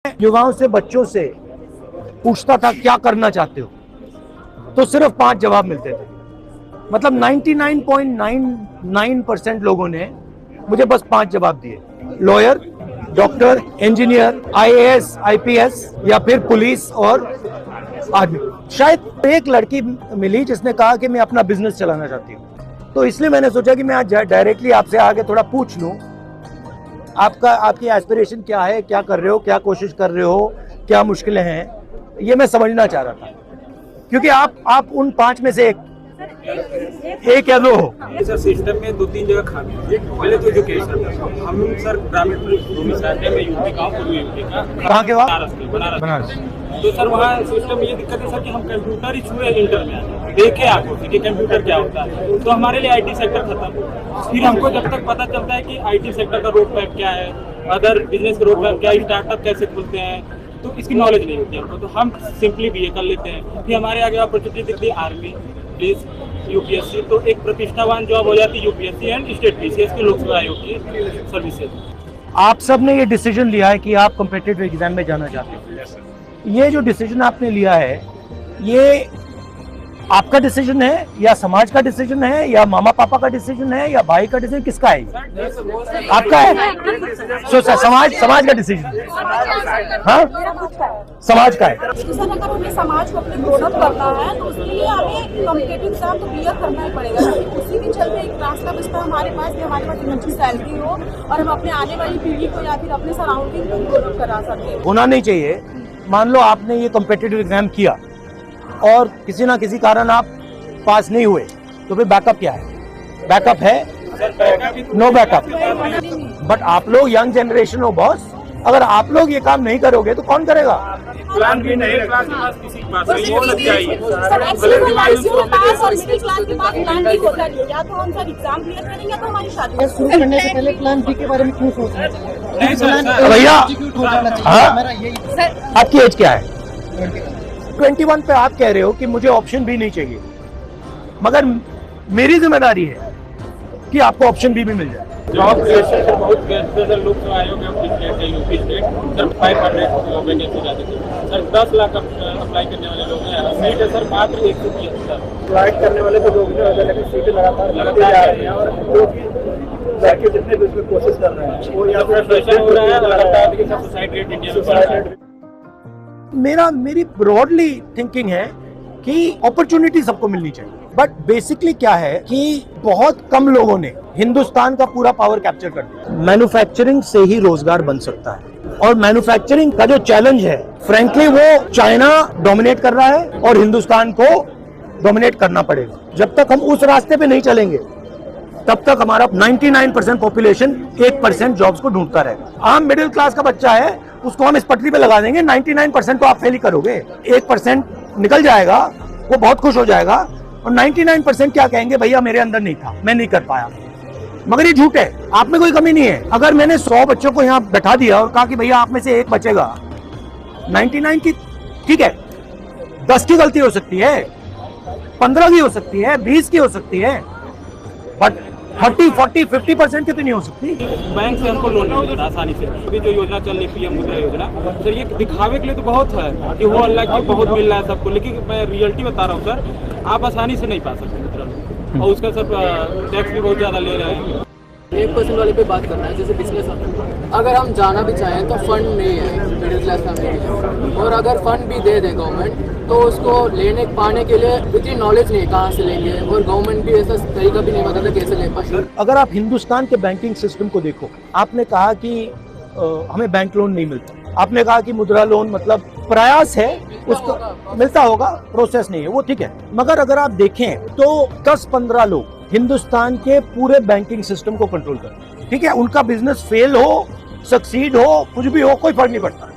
युवाओं से, बच्चों से पूछता था क्या करना चाहते हो, तो सिर्फ 5 जवाब मिलते थे। मतलब 99.99% लोगों ने मुझे बस 5 जवाब दिए, lawyer, doctor, engineer, IAS, IPS या फिर पुलिस और आर्मी। शायद एक लड़की मिली जिसने कहा कि मैं अपना बिजनेस चलाना चाहती हूँ, तो इसलिए मैंने सोचा कि मैं आज डायरेक्टली आपसे आगे थोड़ा पूछ लूं, आपकी एस्पिरेशन क्या है, क्या कर रहे हो, क्या कोशिश कर रहे हो, क्या मुश्किलें हैं, ये मैं समझना चाह रहा था, क्योंकि आप उन 5 में से एक या दो हो। सर सिस्टम में 2-3 जगह खामी है। पहले तो एजुकेशन, हम सर ग्रामीण भूमि से आते हैं, मैं यूपी का हूँ, पूर्वी यूपी का। कहाँ के बाद? बनारस। तो सर वहाँ सिस्टम ये दिक्कत है सर कि हम कंप्यूटर ही छुए इंटर में आए, देखे आपको कि कंप्यूटर क्या होता है, तो हमारे लिए आईटी सेक्टर खत्म। फिर हमको जब तक पता चलता है कि आईटी सेक्टर का रोड मैप क्या है, अदर बिजनेस का रोड मैप क्या है, स्टार्टअप कैसे खुलते हैं, तो इसकी नॉलेज नहीं होती हमको, तो हम सिंपली बीए कर लेते हैं। फिर हमारे आगे अपॉर्चुनिटी दिखती है आर्मी, पुलिस, यूपीएससी, तो एक प्रतिष्ठावान जॉब हो जाती है यूपीएससी एंड स्टेट पीसीएस के लोकसेवा आयोग की सर्विसेज। आप सब ने ये डिसीजन लिया है कि आप कॉम्पिटिटिव एग्जाम में जाना चाहते हो। ये जो डिसीजन आपने लिया है, ये आपका डिसीजन है या समाज का डिसीजन है या मामा पापा का डिसीजन है या भाई का डिसीजन, किसका है? आपका है। समाज का डिसीजन, हाँ, समाज का है। अगर हमें समाज को अपने ग्रोन अप करना है तो उसके लिए हमें कॉम्पिटिटिव एग्जाम तो क्लियर करना ही पड़ेगा। उसी के चलते एक रास्ता बचता है हमारे पास कि हमारे पास एक अच्छी सैलरी हो और हम अपने आने वाली पीढ़ी को या फिर अपने सराउंडिंग को ग्रोन अप करा सके। होना नहीं चाहिए। मान लो आपने ये कॉम्पिटिटिव एग्जाम किया और किसी ना किसी कारण आप पास नहीं हुए, तो फिर बैकअप क्या है? बैकअप है? No backup. बट आप लोग यंग जनरेशन हो बॉस, अगर आप लोग ये काम नहीं करोगे तो कौन करेगा? प्लान भी नहीं, क्लास के पास किसी के पास नहीं होना चाहिए। सर एक्चुअली वो लाइफ पास और मिडिल क्लास के पास प्लान भी होता नहीं, या तो हम सर एग्जाम क्लियर करेंगे तो हमारी शादी। शुरू करने से पहले प्लान बी के बारे में क्यों सोच रहे हैं? भैया, हाँ, मेरा यही आपकी एज क्या है? 21 पे आप कह रहे हो कि मुझे ऑप्शन भी नहीं चाहिए, मगर मेरी जिम्मेदारी है कि आपको ऑप्शन भी मिल जाए। जॉब क्रिएशन से बहुत सर लोकसेवा आयोग यूपी स्टेट सर 500 वैकेंसी जाती थी सर, 10 लाख अप्लाई करने वाले लोग हैं, सीट है सर मात्र 175। अप्लाई करने वाले तो लोग जो है लेकिन सीटें लगातार लगते जा रही हैं और जो कि लड़के जितने भी उसमें कोशिश कर रहे हैं वो या फिर प्रेशर हो रहा है लगातार कि सुसाइड रेट इंडिया में। मेरी ब्रॉडली थिंकिंग है कि अपॉर्चुनिटी सबको मिलनी चाहिए, बट बेसिकली क्या है कि बहुत कम लोगों ने हिंदुस्तान का पूरा पावर कैप्चर कर दिया। मैन्युफैक्चरिंग से ही रोजगार बन सकता है, और मैन्युफैक्चरिंग का जो चैलेंज है, फ्रैंकली वो चाइना डोमिनेट कर रहा है और हिंदुस्तान को डोमिनेट करना पड़ेगा। जब तक हम उस रास्ते पे नहीं चलेंगे तब तक हमारा 99% पॉपुलेशन 1% जॉब्स को ढूंढता रहेगा। आम मिडिल क्लास का बच्चा है, उसको हम इस पटरी पे लगा देंगे, 99% तो आप फेल ही करोगे, 1% निकल जाएगा, वो बहुत खुश हो जाएगा, और 99% क्या कहेंगे, भैया मेरे अंदर नहीं था, मैं नहीं कर पाया। मगर ये झूठ है, आप में कोई कमी नहीं है। अगर मैंने 100 बच्चों को यहाँ बैठा दिया और कहा कि भैया आप में से एक बचेगा, 99 की ठीक है, 10 की गलती हो सकती है, 15 की हो सकती है, 20 की हो सकती है, बट 30, 40, 50% की तो नहीं हो सकती। बैंक से हमको लोन नहीं मिलता आसानी से। अभी जो योजना चल रही है पीएम मुद्रा योजना, सर ये दिखावे के लिए तो बहुत है कि वो अल्लाह की बहुत मिल रहा है सबको, लेकिन मैं रियलिटी बता रहा हूँ सर, आप आसानी से नहीं पा सकते मुद्रा लोन, और उसका सर टैक्स भी बहुत ज़्यादा ले रहे हैं। 1% वाले पे बात करना है, जैसे बिजनेस अगर हम जाना भी चाहें तो फंड नहीं है मिडिल क्लास फैमिली के, और अगर फंड भी दे दे गवर्नमेंट तो उसको लेने पाने के लिए इतनी नॉलेज नहीं, कहाँ से लेंगे, और गवर्नमेंट भी ऐसा तरीका भी नहीं बताता कैसे ले पाएंगे। अगर आप हिंदुस्तान के बैंकिंग सिस्टम को देखो, आपने कहा कि हमें बैंक लोन नहीं मिलता, आपने कहा कि मुद्रा लोन मतलब प्रयास है, उसको मिलता होगा, प्रोसेस नहीं है, वो ठीक है। मगर अगर आप देखें तो 10-15 लोग हिंदुस्तान के पूरे बैंकिंग सिस्टम को कंट्रोल करते हैं, ठीक है, उनका बिजनेस फेल हो, सक्सीड हो, कुछ भी हो, कोई फर्क नहीं पड़ता।